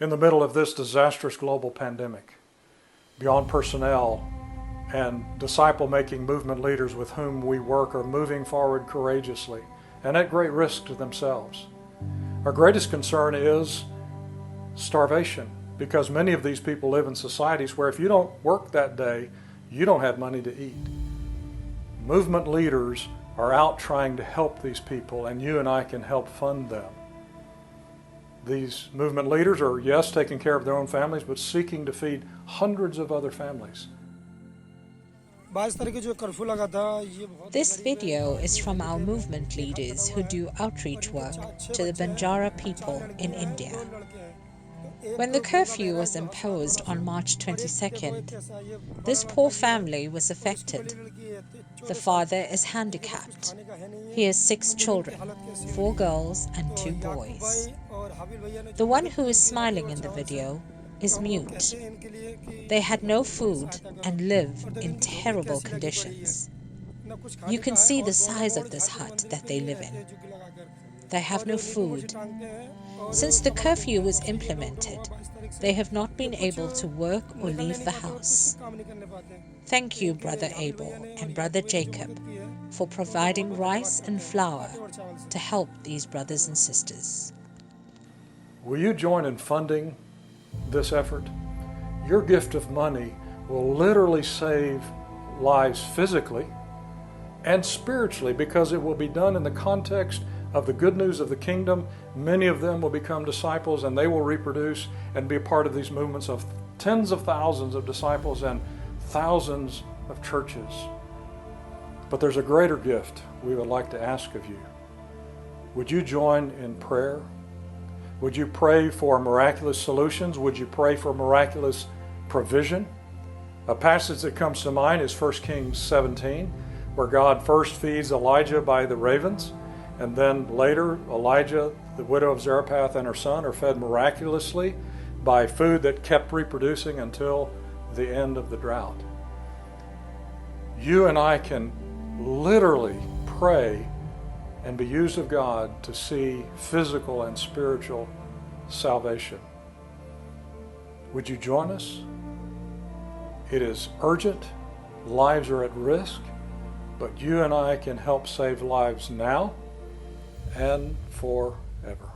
In the middle of this disastrous global pandemic, Beyond Personnel and disciple-making movement leaders with whom we work are moving forward courageously and at great risk to themselves. Our greatest concern is starvation, because many of these people live in societies where if you don't work that day, you don't have money to eat. Movement leaders are out trying to help these people, and you and I can help fund them. These movement leaders are, yes, taking care of their own families, but seeking to feed hundreds of other families. This video is from our movement leaders who do outreach work to the Banjara people in India. When the curfew was imposed on March 22nd, this poor family was affected. The father is handicapped. He has 6 children, 4 girls and 2 boys. The one who is smiling in the video is mute. They had no food and live in terrible conditions. You can see the size of this hut that they live in. They have no food. Since the curfew was implemented, they have not been able to work or leave the house. Thank you, Brother Abel and Brother Jacob, for providing rice and flour to help these brothers and sisters. Will you join in funding this effort? Your gift of money will literally save lives physically and spiritually, because it will be done in the context of the good news of the kingdom. Many of them will become disciples, and they will reproduce and be a part of these movements of tens of thousands of disciples and thousands of churches. But there's a greater gift we would like to ask of you. Would you join in prayer? Would you pray for miraculous solutions? Would you pray for miraculous provision? A passage that comes to mind is 1 Kings 17, where God first feeds Elijah by the ravens, and then later Elijah, the widow of Zarephath, and her son are fed miraculously by food that kept reproducing until the end of the drought. You and I can literally pray and be used of God to see physical and spiritual salvation. Would you join us? It is urgent. Lives are at risk, but you and I can help save lives now and forever.